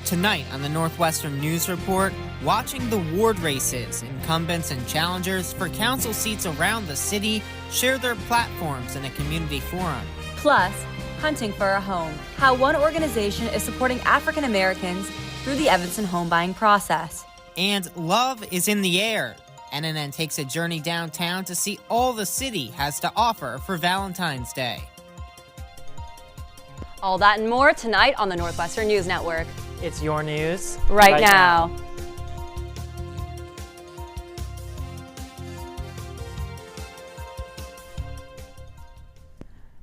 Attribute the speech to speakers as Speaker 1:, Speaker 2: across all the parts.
Speaker 1: Tonight on the Northwestern News Report, watching the ward races, incumbents and challengers for council seats around the city share their platforms in a community forum.
Speaker 2: Plus, hunting for a home, how one organization is supporting African Americans through the Evanston home buying process.
Speaker 1: And love is in the air. NNN takes a journey downtown to see all the city has to offer for Valentine's Day.
Speaker 2: All that and more tonight on the Northwestern News Network.
Speaker 3: It's your news
Speaker 2: right now.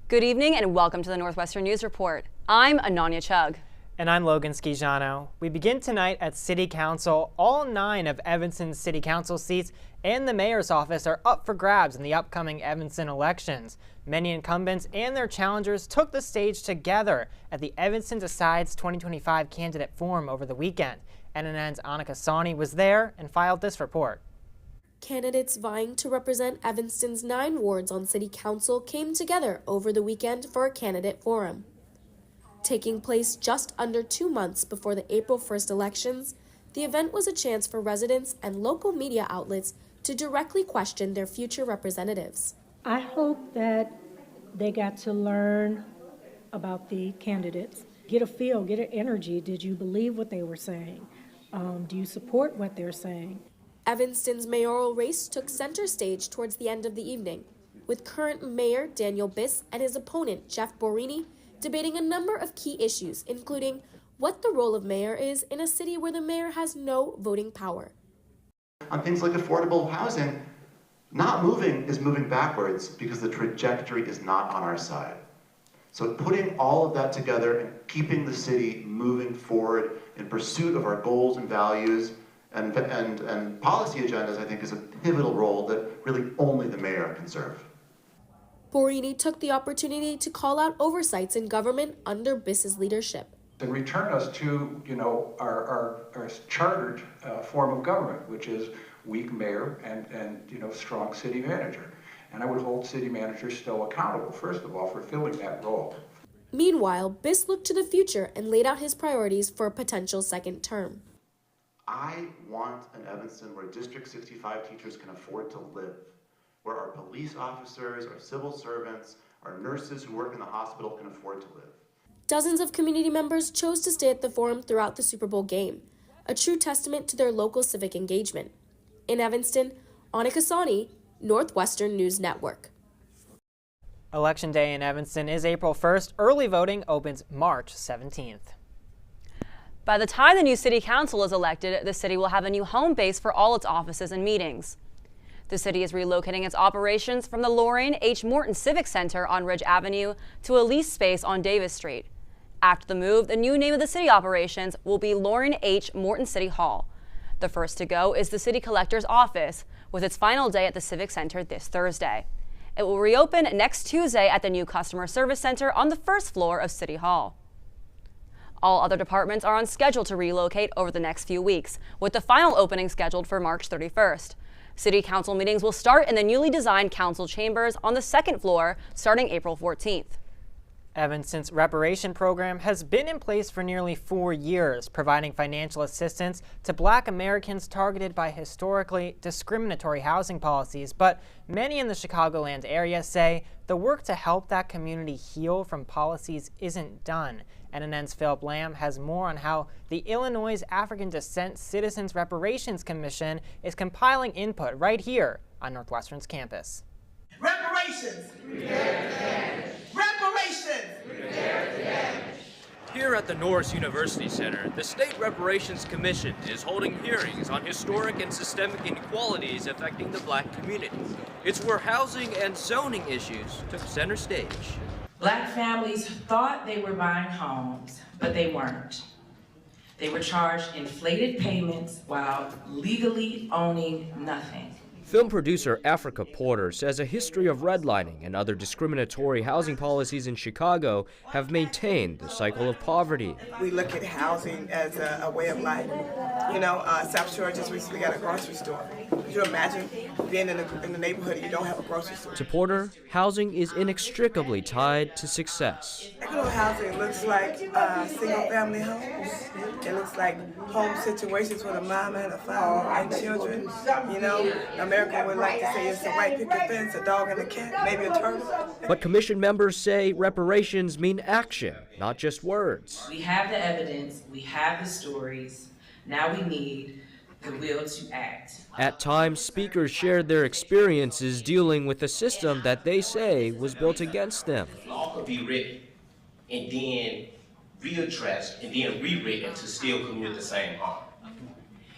Speaker 2: Good evening and welcome to the Northwestern News Report. I'm Ananya Chugg.
Speaker 3: And I'm Logan Schijano. We begin tonight at City Council. All 9 of Evanston's City Council seats and the mayor's office are up for grabs in the upcoming Evanston elections. Many incumbents and their challengers took the stage together at the Evanston Decides 2025 Candidate Forum over the weekend. NNN's Annika Sawhney was there and filed this report.
Speaker 4: Candidates vying to represent Evanston's 9 wards on City Council came together over the weekend for a candidate forum. Taking place just under 2 months before the April 1st elections, the event was a chance for residents and local media outlets to directly question their future representatives.
Speaker 5: I hope that they got to learn about the candidates, get a feel, get an energy. Did you believe what they were saying? Do you support what they're saying?
Speaker 4: Evanston's mayoral race took center stage towards the end of the evening, with current mayor Daniel Biss and his opponent Jeff Borini debating a number of key issues, including what the role of mayor is in a city where the mayor has no voting power.
Speaker 6: On things like affordable housing, not moving is moving backwards because the trajectory is not on our side. So putting all of that together and keeping the city moving forward in pursuit of our goals and values and policy agendas, I think, is a pivotal role that really only the mayor can serve.
Speaker 4: Borini took the opportunity to call out oversights in government under Biss's leadership.
Speaker 7: And return us to, our chartered form of government, which is weak mayor and strong city manager. And I would hold city managers still accountable, first of all, for filling that role.
Speaker 4: Meanwhile, Biss looked to the future and laid out his priorities for a potential second term.
Speaker 6: I want an Evanston where District 65 teachers can afford to live, where our police officers, our civil servants, our nurses who work in the hospital can afford to live.
Speaker 4: Dozens of community members chose to stay at the forum throughout the Super Bowl game, a true testament to their local civic engagement. In Evanston, Annika Sawhney, Northwestern News Network.
Speaker 3: Election Day in Evanston is April 1st. Early voting opens March 17th.
Speaker 2: By the time the new city council is elected, the city will have a new home base for all its offices and meetings. The city is relocating its operations from the Lorraine H. Morton Civic Center on Ridge Avenue to a leased space on Davis Street. After the move, the new name of the city operations will be Lorraine H. Morton City Hall. The first to go is the city collector's office, with its final day at the Civic Center this Thursday. It will reopen next Tuesday at the new Customer Service Center on the first floor of City Hall. All other departments are on schedule to relocate over the next few weeks, with the final opening scheduled for March 31st. City Council meetings will start in the newly designed council chambers on the second floor starting April 14th.
Speaker 3: Evanston's reparation program has been in place for nearly 4 years, providing financial assistance to Black Americans targeted by historically discriminatory housing policies. But many in the Chicagoland area say the work to help that community heal from policies isn't done. NNN's Philip Lamb has more on how the Illinois African Descent Citizens Reparations Commission is compiling input right here on Northwestern's campus.
Speaker 8: Reparations! Repair the damage! Reparations! Repair the damage!
Speaker 9: Here at the Norris University Center, the State Reparations Commission is holding hearings on historic and systemic inequalities affecting the Black community. It's where housing and zoning issues took center stage.
Speaker 10: Black families thought they were buying homes, but they weren't. They were charged inflated payments while legally owning nothing.
Speaker 9: Film producer Africa Porter says a history of redlining and other discriminatory housing policies in Chicago have maintained the cycle of poverty.
Speaker 8: We look at housing as a way of life. South Shore just recently got a grocery store. Could you imagine being in the neighborhood and you don't have a grocery store?
Speaker 9: To Porter, housing is inextricably tied to success.
Speaker 8: affordable housing looks like single-family homes. It looks like home situations with a mom and a father and children. You know, America would like to say it's a white picket fence, a dog and a cat, maybe a turtle.
Speaker 9: But commission members say reparations mean action, not just words.
Speaker 10: We have the evidence, we have the stories, now we need the will to act.
Speaker 9: At times, speakers shared their experiences dealing with a system that they say was built against them.
Speaker 11: Law could be written and then readdressed and then rewritten to still commit the same harm.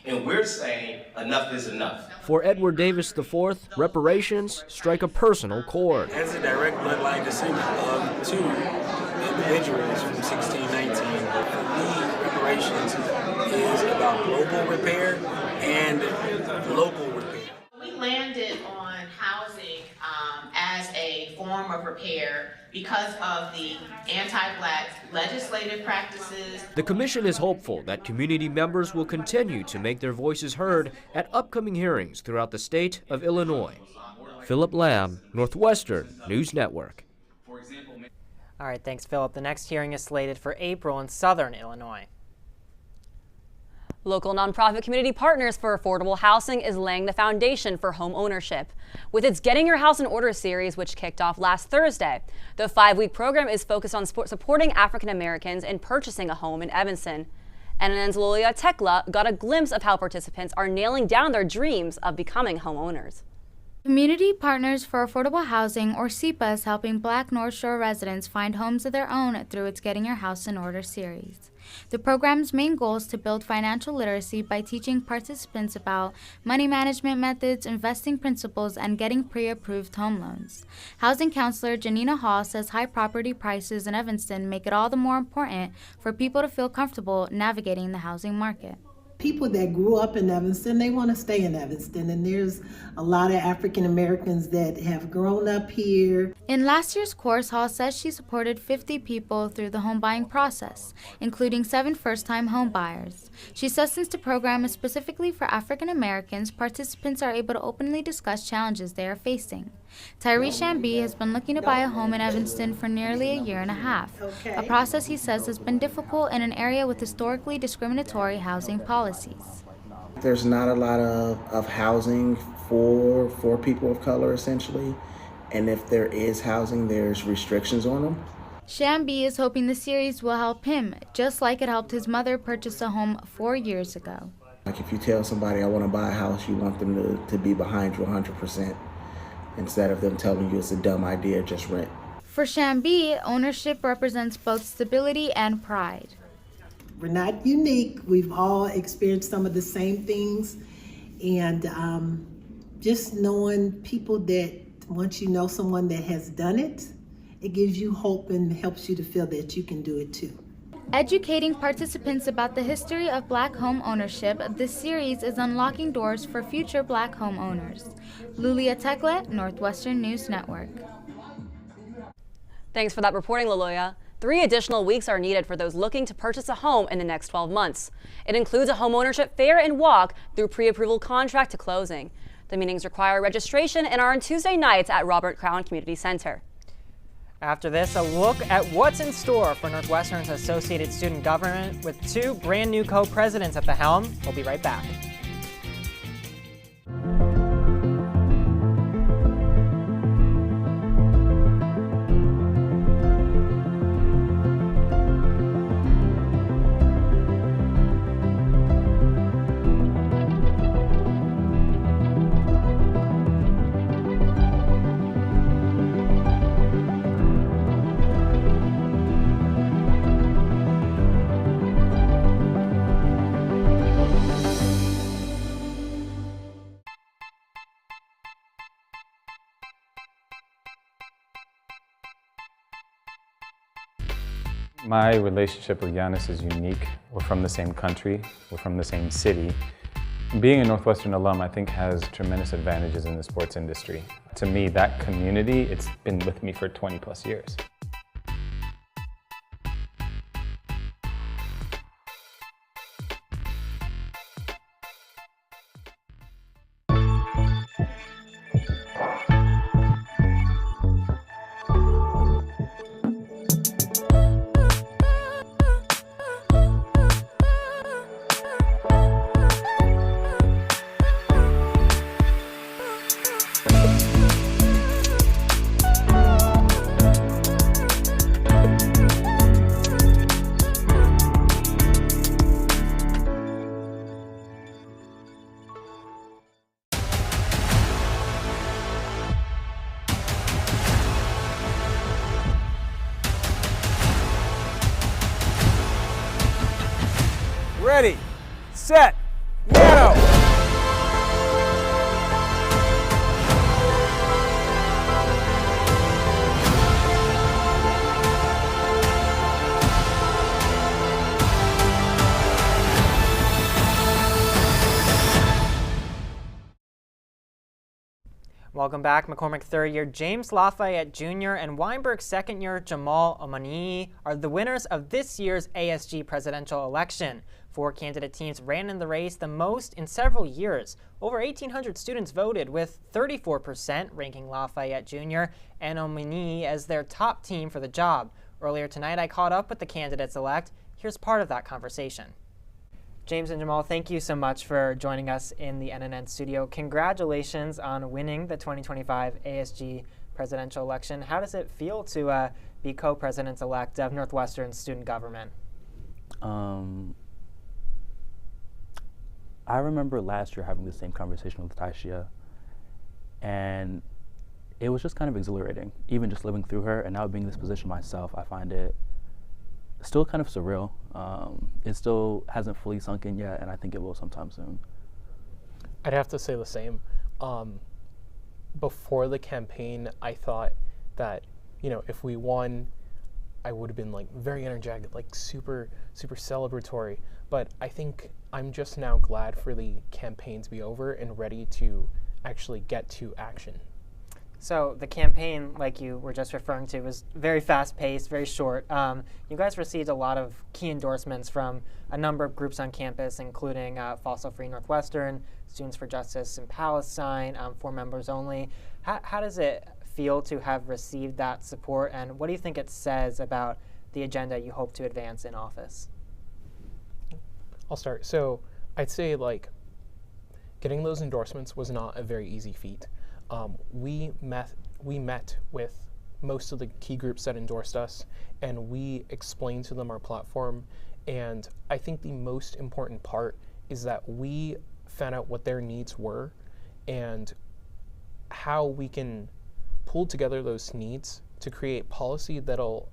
Speaker 11: And we're saying enough is enough.
Speaker 9: For Edward Davis IV, reparations strike a personal chord.
Speaker 12: As a direct bloodline descendant of two individuals from 1619, for me, reparations is about global repair and local repair.
Speaker 13: We landed on housing as a form of repair because of the anti-Black legislative practices.
Speaker 9: The commission is hopeful that community members will continue to make their voices heard at upcoming hearings throughout the state of Illinois. Philip Lamb, Northwestern News Network.
Speaker 3: All right, thanks, Philip. The next hearing is slated for April in Southern Illinois.
Speaker 2: Local nonprofit Community Partners for Affordable Housing is laying the foundation for home ownership. With its Getting Your House in Order series, which kicked off last Thursday, the 5-week program is focused on supporting African Americans in purchasing a home in Evanston. NNN's Lulia Tekla got a glimpse of how participants are nailing down their dreams of becoming homeowners.
Speaker 14: Community Partners for Affordable Housing, or CEPA, is helping Black North Shore residents find homes of their own through its Getting Your House in Order series. The program's main goal is to build financial literacy by teaching participants about money management methods, investing principles, and getting pre-approved home loans. Housing counselor Janina Hall says high property prices in Evanston make it all the more important for people to feel comfortable navigating the housing market.
Speaker 15: People that grew up in Evanston, they want to stay in Evanston, and there's a lot of African Americans that have grown up here.
Speaker 14: In last year's course, Hall says she supported 50 people through the home buying process, including 7 first-time home buyers. She says since the program is specifically for African Americans, participants are able to openly discuss challenges they are facing. Tyree Shambi has been looking to buy a home in Evanston for nearly a year and a half, a process he says has been difficult in an area with historically discriminatory housing policies.
Speaker 16: There's not a lot of housing for people of color, essentially, and if there is housing, there's restrictions on them.
Speaker 14: Shambi is hoping the series will help him, just like it helped his mother purchase a home 4 years ago.
Speaker 16: Like if you tell somebody I want to buy a house, you want them to be behind you 100%. Instead of them telling you it's a dumb idea, just rent.
Speaker 14: For Shambi, ownership represents both stability and pride.
Speaker 15: We're not unique. We've all experienced some of the same things. And just knowing people that, once you know someone that has done it, it gives you hope and helps you to feel that you can do it too.
Speaker 14: Educating participants about the history of Black home ownership, this series is unlocking doors for future Black homeowners. Lulia Tekla, Northwestern News Network.
Speaker 2: Thanks for that reporting, Laloya. 3 additional weeks are needed for those looking to purchase a home in the next 12 months. It includes a homeownership fair and walk through pre-approval contract to closing. The meetings require registration and are on Tuesday nights at Robert Crown Community Center.
Speaker 3: After this, a look at what's in store for Northwestern's Associated Student Government with 2 brand new co-presidents at the helm. We'll be right back.
Speaker 17: My relationship with Giannis is unique. We're from the same country, we're from the same city. Being a Northwestern alum, I think, has tremendous advantages in the sports industry. To me, that community, it's been with me for 20 plus years.
Speaker 18: Ready, set, yellow.
Speaker 3: Welcome back. McCormick third-year James Lafayette Jr. and Weinberg second-year Jamal Omanii are the winners of this year's ASG presidential election. 4 candidate teams ran in the race, the most in several years. Over 1,800 students voted, with 34% ranking Lafayette Jr. and Omanii as their top team for the job. Earlier tonight, I caught up with the candidates-elect. Here's part of that conversation. James and Jamal, thank you so much for joining us in the NNN studio. Congratulations on winning the 2025 ASG presidential election. How does it feel to be co-presidents-elect of Northwestern student government?
Speaker 19: I remember last year having the same conversation with Taishia, and it was just kind of exhilarating, even just living through her, and now being in this position myself, I find it still kind of surreal. It still hasn't fully sunk in yet, and I think it will sometime soon.
Speaker 20: I'd have to say the same. Before the campaign, I thought that, if we won, I would have been like very energetic, like super celebratory. But I think I'm just now glad for the campaign to be over and ready to actually get to action.
Speaker 3: So the campaign, like you were just referring to, was very fast-paced, very short. You guys received a lot of key endorsements from a number of groups on campus, including Fossil Free Northwestern, Students for Justice in Palestine, 4 members only. How does it feel to have received that support, and what do you think it says about the agenda you hope to advance in office?
Speaker 20: I'll start. So I'd say getting those endorsements was not a very easy feat. We met with most of the key groups that endorsed us, and we explained to them our platform. And I think the most important part is that we found out what their needs were and how we can pull together those needs to create policy that'll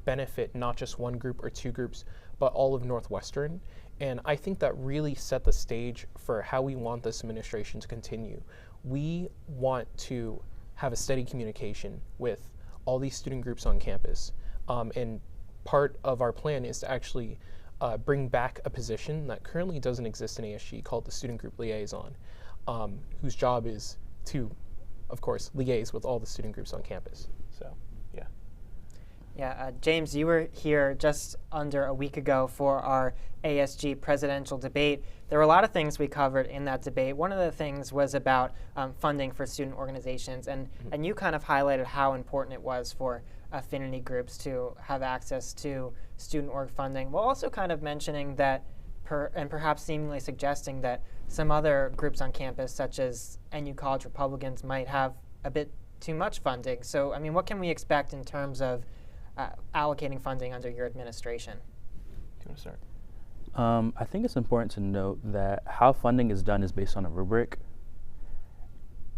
Speaker 20: benefit not just one group or 2 groups, but all of Northwestern. And I think that really set the stage for how we want this administration to continue. We want to have a steady communication with all these student groups on campus. And part of our plan is to actually bring back a position that currently doesn't exist in ASG called the Student Group Liaison, whose job is to, of course, liaise with all the student groups on campus. So, yeah.
Speaker 3: Yeah, James, you were here just under a week ago for our ASG presidential debate. There were a lot of things we covered in that debate. One of the things was about funding for student organizations, and you kind of highlighted how important it was for affinity groups to have access to student org funding, while also kind of mentioning that, and perhaps seemingly suggesting that some other groups on campus, such as NU College Republicans, might have a bit too much funding. So, I mean, what can we expect in terms of allocating funding under your administration?
Speaker 20: Do you want to start?
Speaker 19: I think it's important to note that how funding is done is based on a rubric.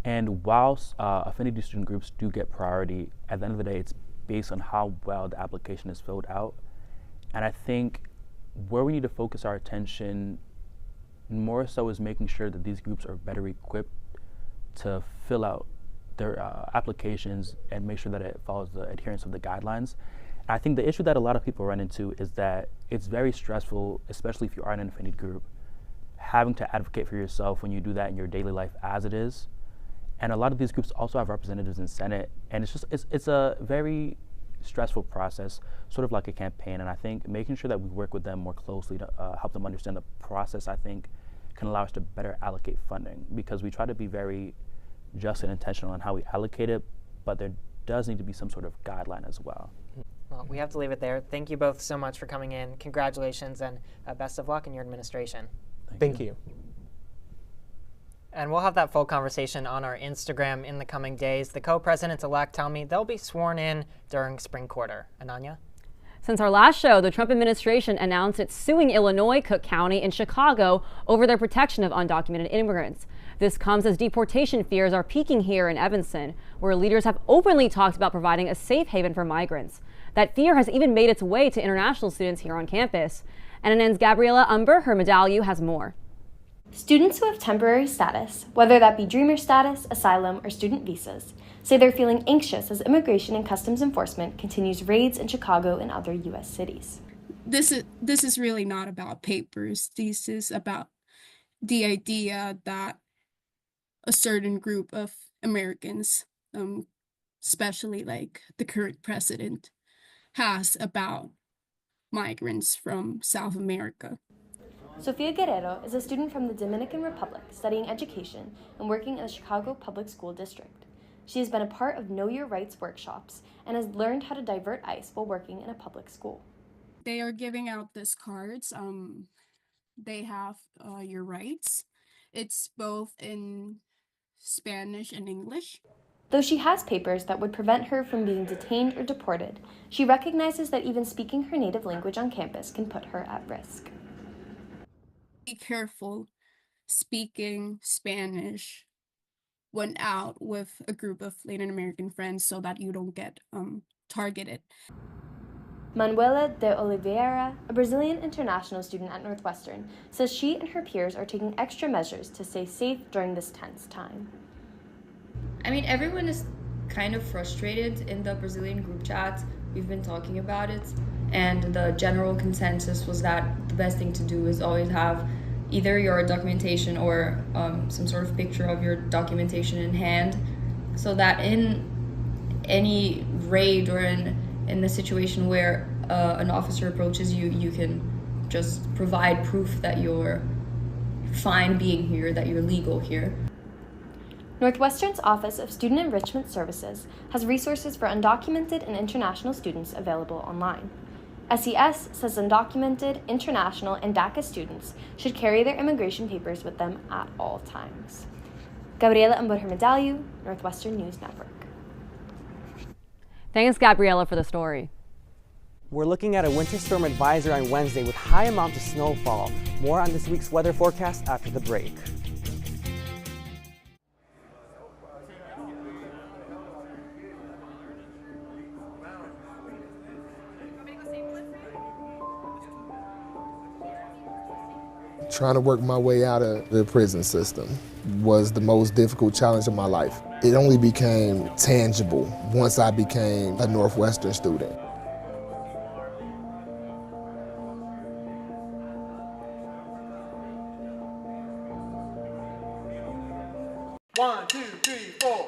Speaker 19: And whilst affinity student groups do get priority, at the end of the day, it's based on how well the application is filled out. And I think where we need to focus our attention more so is making sure that these groups are better equipped to fill out their applications and make sure that it follows the adherence of the guidelines. And I think the issue that a lot of people run into is that it's very stressful, especially if you are in an affinity group, having to advocate for yourself when you do that in your daily life as it is. And a lot of these groups also have representatives in Senate, and it's a very stressful process, sort of like a campaign. And I think making sure that we work with them more closely to help them understand the process, I think, can allow us to better allocate funding, because we try to be very just and intentional on how we allocate it, but there does need to be some sort of guideline as well.
Speaker 3: Well, we have to leave it there. Thank you both so much for coming in. Congratulations, and best of luck in your administration.
Speaker 20: Thank you.
Speaker 3: And we'll have that full conversation on our Instagram in the coming days. The co-presidents-elect tell me they'll be sworn in during spring quarter. Ananya?
Speaker 2: Since our last show, the Trump administration announced it's suing Illinois, Cook County, and Chicago over their protection of undocumented immigrants. This comes as deportation fears are peaking here in Evanston, where leaders have openly talked about providing a safe haven for migrants. That fear has even made its way to international students here on campus. NNN's Gabriela Umber, her medallion, has more.
Speaker 21: Students who have temporary status, whether that be Dreamer status, asylum, or student visas, say they're feeling anxious as Immigration and Customs Enforcement continues raids in Chicago and other U.S. cities.
Speaker 22: This is really not about papers. This is about the idea that a certain group of Americans, especially like the current president, has about migrants from South America.
Speaker 21: Sofia Guerrero is a student from the Dominican Republic studying education and working in the Chicago Public School District. She has been a part of Know Your Rights workshops and has learned how to divert ICE while working in a public school.
Speaker 22: They are giving out these cards. They have your rights. It's both in Spanish and English.
Speaker 21: Though she has papers that would prevent her from being detained or deported, she recognizes that even speaking her native language on campus can put her at risk.
Speaker 22: Be careful speaking Spanish when out with a group of Latin American friends so that you don't get targeted.
Speaker 21: Manuela de Oliveira, a Brazilian international student at Northwestern, says she and her peers are taking extra measures to stay safe during this tense time.
Speaker 23: I mean, everyone is kind of frustrated in the Brazilian group chats. We've been talking about it, and the general consensus was that the best thing to do is always have either your documentation or some sort of picture of your documentation in hand, so that in any raid or in a situation where an officer approaches you, you can just provide proof that you're fine being here, that you're legal here.
Speaker 21: Northwestern's Office of Student Enrichment Services has resources for undocumented and international students available online. SES says undocumented, international, and DACA students should carry their immigration papers with them at all times. Gabriela Umber Medallion, Northwestern News Network.
Speaker 2: Thanks, Gabriela, for the story.
Speaker 24: We're looking at a winter storm advisory on Wednesday with high amounts of snowfall. More on this week's weather forecast after the break.
Speaker 25: Trying to work my way out of the prison system was the most difficult challenge of my life. It only became tangible once I became a Northwestern student.
Speaker 18: One, two, three, four.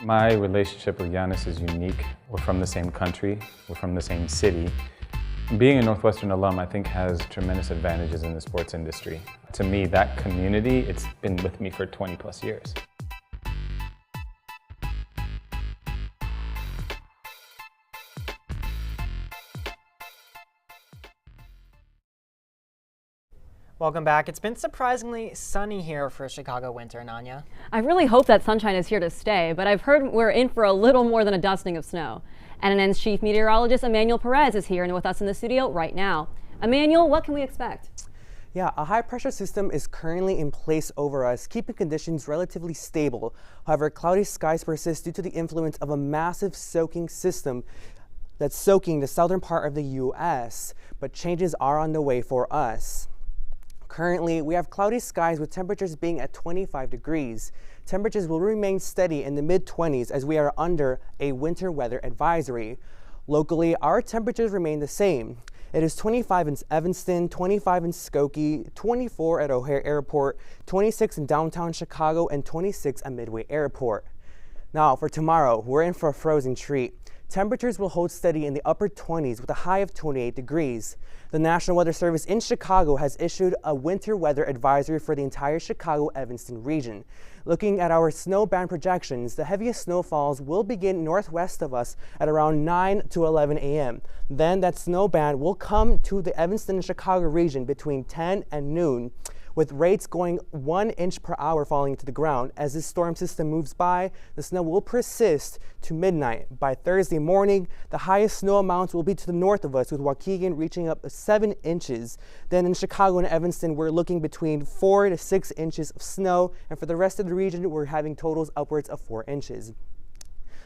Speaker 17: My relationship with Giannis is unique. We're from the same country, we're from the same city. Being a Northwestern alum, I think, has tremendous advantages in the sports industry. To me, that community, it's been with me for 20 plus years.
Speaker 3: Welcome back. It's been surprisingly sunny here for Chicago winter, Nanya.
Speaker 2: I really hope that sunshine is here to stay, but I've heard we're in for a little more than a dusting of snow. NNN's chief meteorologist Emmanuel Perez is here and with us in the studio right now. Emmanuel, what can we expect?
Speaker 24: Yeah, a high pressure system is currently in place over us, keeping conditions relatively stable. However, cloudy skies persist due to the influence of a massive soaking system that's soaking the southern part of the U.S., but changes are on the way for us. Currently, we have cloudy skies with temperatures being at 25 degrees. Temperatures will remain steady in the mid-20s as we are under a winter weather advisory. Locally, our temperatures remain the same. It is 25 in Evanston, 25 in Skokie, 24 at O'Hare Airport, 26 in downtown Chicago, and 26 at Midway Airport. Now, for tomorrow, we're in for a frozen treat. Temperatures will hold steady in the upper 20s with a high of 28 degrees. The National Weather Service in Chicago has issued a winter weather advisory for the entire Chicago-Evanston region. Looking at our snow band projections, the heaviest snowfalls will begin northwest of us at around 9 to 11 a.m. Then that snow band will come to the Evanston and Chicago region between 10 and noon, with rates going 1 inch per hour falling to the ground. As this storm system moves by, the snow will persist to midnight. By Thursday morning, the highest snow amounts will be to the north of us, with Waukegan reaching up 7 inches. Then in Chicago and Evanston, we're looking between 4 to 6 inches of snow, and for the rest of the region, we're having totals upwards of 4 inches.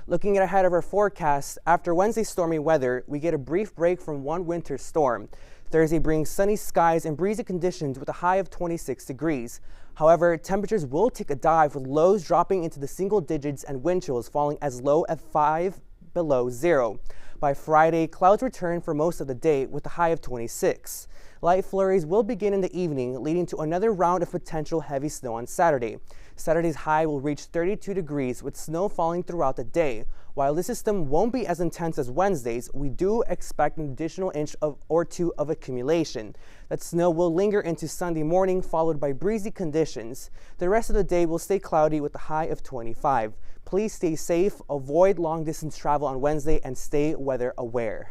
Speaker 24: Looking ahead of our forecast, after Wednesday's stormy weather, we get a brief break from one winter storm. Thursday brings sunny skies and breezy conditions with a high of 26 degrees. However, temperatures will take a dive with lows dropping into the single digits and wind chills falling as low as 5 below zero. By Friday, clouds return for most of the day with a high of 26. Light flurries will begin in the evening, leading to another round of potential heavy snow on Saturday. Saturday's high will reach 32 degrees with snow falling throughout the day. While this system won't be as intense as Wednesday's, we do expect an additional inch or two of accumulation. That snow will linger into Sunday morning, followed by breezy conditions. The rest of the day will stay cloudy with a high of 25. Please stay safe, avoid long-distance travel on Wednesday, and stay weather aware.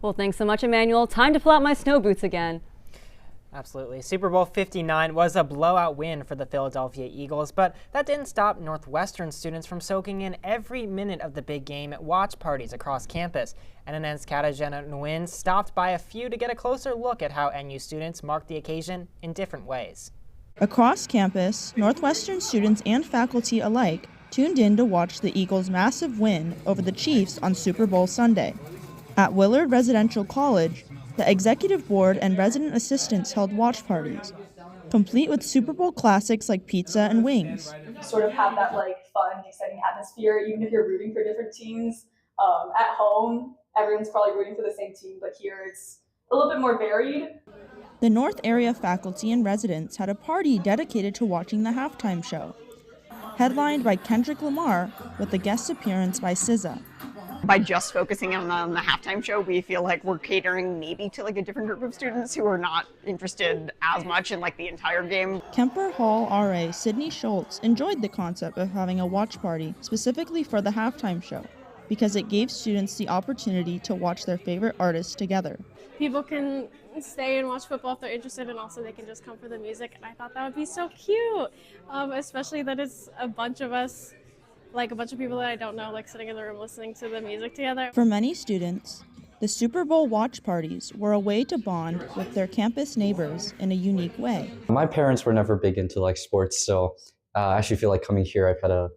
Speaker 2: Well, thanks so much, Emmanuel. Time to pull out my snow boots again.
Speaker 3: Absolutely. Super Bowl 59 was a blowout win for the Philadelphia Eagles, but that didn't stop Northwestern students from soaking in every minute of the big game at watch parties across campus. NNN's Katarzyna Nguyen stopped by a few to get a closer look at how NU students marked the occasion in different ways.
Speaker 1: Across campus, Northwestern students and faculty alike tuned in to watch the Eagles' massive win over the Chiefs on Super Bowl Sunday. At Willard Residential College, the executive board and resident assistants held watch parties, complete with Super Bowl classics like pizza and wings.
Speaker 4: Sort of have that fun, exciting atmosphere, even if you're rooting for different teams. At home, everyone's probably rooting for the same team, but here it's a little bit more varied.
Speaker 1: The North Area faculty and residents had a party dedicated to watching the halftime show, headlined by Kendrick Lamar with a guest appearance by SZA.
Speaker 5: By just focusing on the halftime show, we feel like we're catering maybe to a different group of students who are not interested as much in the entire game.
Speaker 1: Kemper Hall RA Sydney Schultz enjoyed the concept of having a watch party specifically for the halftime show because it gave students the opportunity to watch their favorite artists together.
Speaker 6: People can stay and watch football if they're interested, and also they can just come for the music, and I thought that would be so cute, especially that it's a bunch of us, a bunch of people that I don't know, sitting in the room listening to the music together.
Speaker 1: For many students, the Super Bowl watch parties were a way to bond with their campus neighbors in a unique way.
Speaker 7: My parents were never big into sports, so I actually feel like coming here I've had a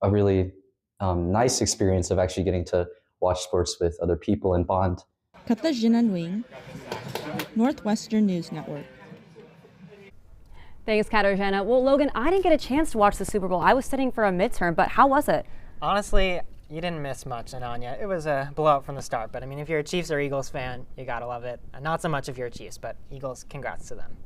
Speaker 7: really nice experience of actually getting to watch sports with other people and bond.
Speaker 1: Katarzyna Nguyen, Northwestern News Network.
Speaker 2: Thanks, Katarzyna. Well, Logan, I didn't get a chance to watch the Super Bowl. I was studying for a midterm, but how was it?
Speaker 3: Honestly, you didn't miss much, Ananya. It was a blowout from the start, but if you're a Chiefs or Eagles fan, you gotta love it. Not so much if you're a Chiefs, but Eagles, congrats to them.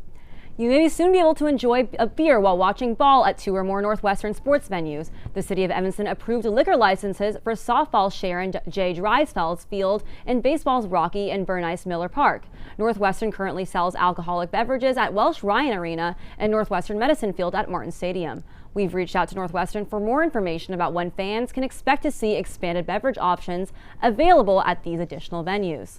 Speaker 2: You may soon be able to enjoy a beer while watching ball at 2 or more Northwestern sports venues. The city of Evanston approved liquor licenses for softball's Sharon J. Dreisfeld's Field and baseball's Rocky and Bernice Miller Park. Northwestern currently sells alcoholic beverages at Welsh Ryan Arena and Northwestern Medicine Field at Martin Stadium. We've reached out to Northwestern for more information about when fans can expect to see expanded beverage options available at these additional venues.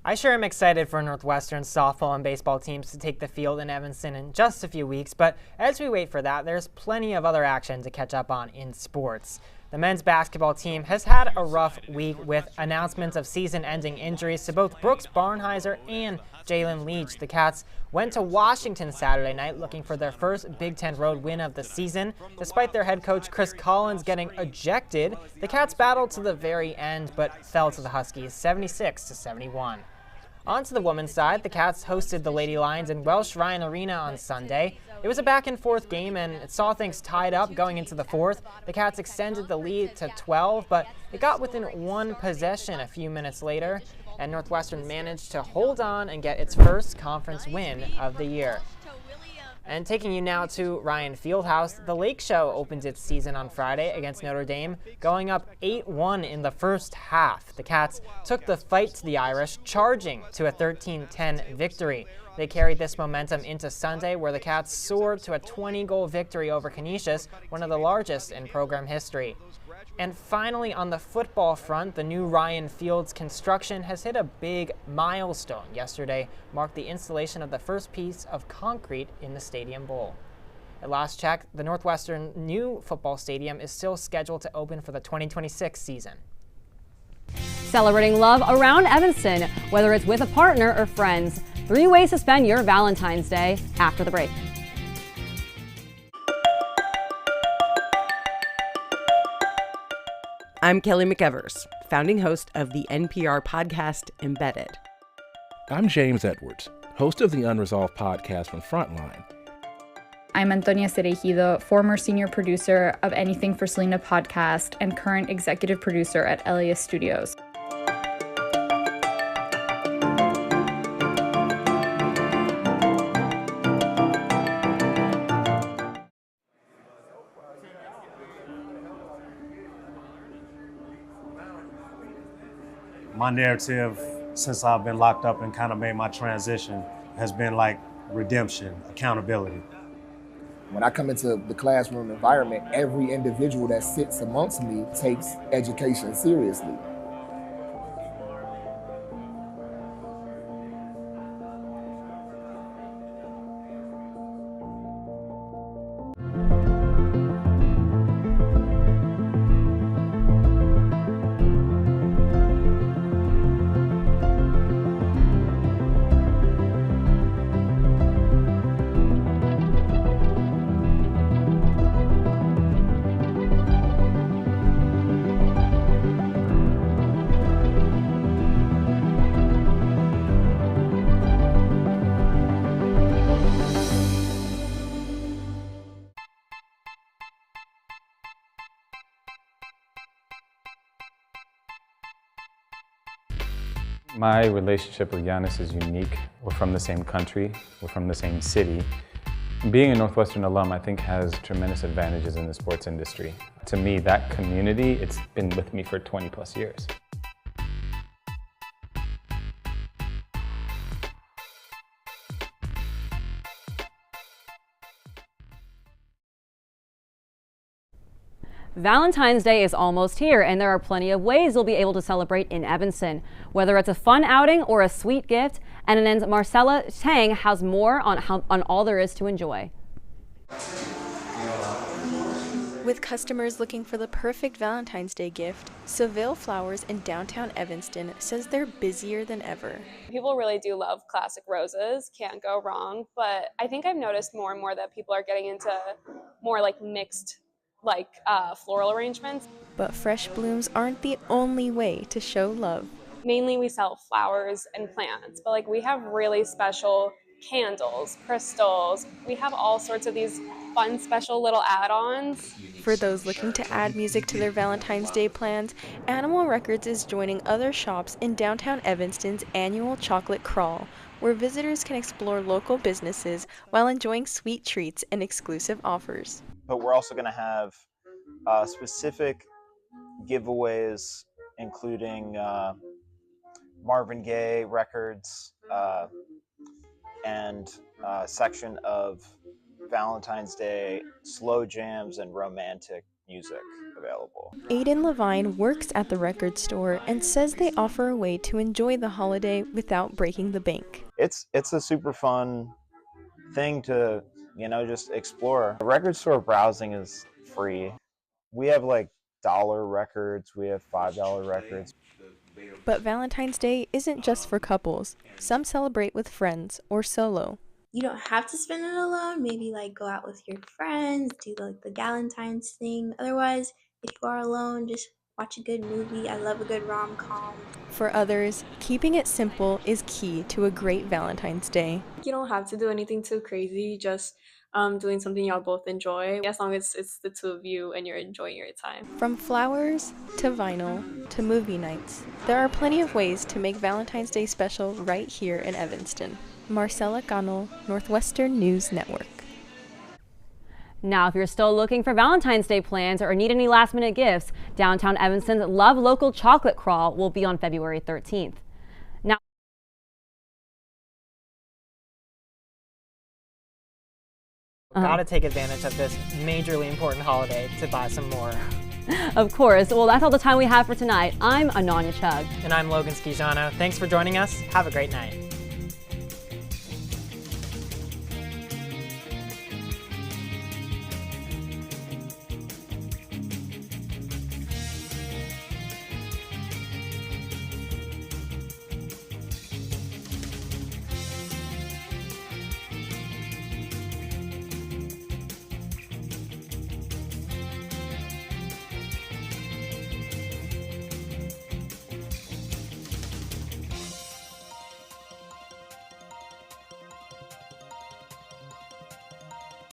Speaker 3: I sure am excited for Northwestern's softball and baseball teams to take the field in Evanston in just a few weeks, but as we wait for that, there's plenty of other action to catch up on in sports. The men's basketball team has had a rough week with announcements of season-ending injuries to both Brooks Barnheiser and Jalen Leach. The Cats went to Washington Saturday night looking for their first Big Ten road win of the season. Despite their head coach Chris Collins getting ejected, the Cats battled to the very end but fell to the Huskies 76-71. On to the women's side, the Cats hosted the Lady Lions in Welsh Ryan Arena on Sunday. It was a back-and-forth game, and it saw things tied up going into the fourth. The Cats extended the lead to 12, but it got within one possession a few minutes later, and Northwestern managed to hold on and get its first conference win of the year. And taking you now to Ryan Fieldhouse, the Lake Show opens its season on Friday against Notre Dame, going up 8-1 in the first half. The Cats took the fight to the Irish, charging to a 13-10 victory. They carried this momentum into Sunday, where the Cats soared to a 20-goal victory over Canisius, one of the largest in program history. And finally, on the football front, the new Ryan Field's construction has hit a big milestone. Yesterday marked the installation of the first piece of concrete in the Stadium Bowl. At last check, the Northwestern new football stadium is still scheduled to open for the 2026 season.
Speaker 2: Celebrating love around Evanston, whether it's with a partner or friends. 3 ways to spend your Valentine's Day after the break.
Speaker 8: I'm Kelly McEvers, founding host of the NPR podcast Embedded.
Speaker 10: I'm James Edwards, host of the Unresolved podcast from Frontline.
Speaker 11: I'm Antonia Cereijido, former senior producer of Anything for Selena podcast and current executive producer at Elias Studios.
Speaker 12: My narrative, since I've been locked up and kind of made my transition, has been like redemption, accountability.
Speaker 25: When I come into the classroom environment, every individual that sits amongst me takes education seriously.
Speaker 17: My relationship with Giannis is unique. We're from the same country, we're from the same city. Being a Northwestern alum, I think, has tremendous advantages in the sports industry. To me, that community, it's been with me for 20 plus years.
Speaker 2: Valentine's Day is almost here, and there are plenty of ways you'll be able to celebrate in Evanston. Whether it's a fun outing or a sweet gift, NNN's Marcella Tang has more on all there is to enjoy.
Speaker 13: With customers looking for the perfect Valentine's Day gift, Seville Flowers in downtown Evanston says they're busier than ever.
Speaker 26: People really do love classic roses, can't go wrong, but I think I've noticed more and more that people are getting into more like mixed floral arrangements.
Speaker 13: But fresh blooms aren't the only way to show love.
Speaker 26: Mainly we sell flowers and plants, but we have really special candles, crystals. We have all sorts of these fun special little add-ons.
Speaker 13: For those looking to add music to their Valentine's Day plans, Animal Records is joining other shops in downtown Evanston's annual Chocolate Crawl, where visitors can explore local businesses while enjoying sweet treats and exclusive offers.
Speaker 27: But we're also going to have specific giveaways, including Marvin Gaye records and a section of Valentine's Day slow jams and romantic music available.
Speaker 13: Aiden Levine works at the record store and says they offer a way to enjoy the holiday without breaking the bank.
Speaker 27: It's a super fun thing to just explore. The record store browsing is free. We have $1 records, we have $5 records.
Speaker 13: But Valentine's Day isn't just for couples. Some celebrate with friends or solo.
Speaker 28: You don't have to spend it alone. Maybe go out with your friends, do the Galentine's thing. Otherwise, if you are alone, just watch a good movie. I love a good rom-com.
Speaker 13: For others, keeping it simple is key to a great Valentine's Day.
Speaker 26: You don't have to do anything too crazy, just doing something y'all both enjoy, as long as it's the two of you and you're enjoying your time.
Speaker 13: From flowers to vinyl to movie nights, there are plenty of ways to make Valentine's Day special right here in Evanston. Marcela Cano, Northwestern News Network.
Speaker 2: Now, if you're still looking for Valentine's Day plans or need any last-minute gifts, downtown Evanston's Love Local Chocolate Crawl will be on February 13th. Now,
Speaker 3: Gotta take advantage of this majorly important holiday to buy some more.
Speaker 2: Of course. Well, that's all the time we have for tonight. I'm Ananya Chug.
Speaker 3: And I'm Logan Skijano. Thanks for joining us. Have a great night.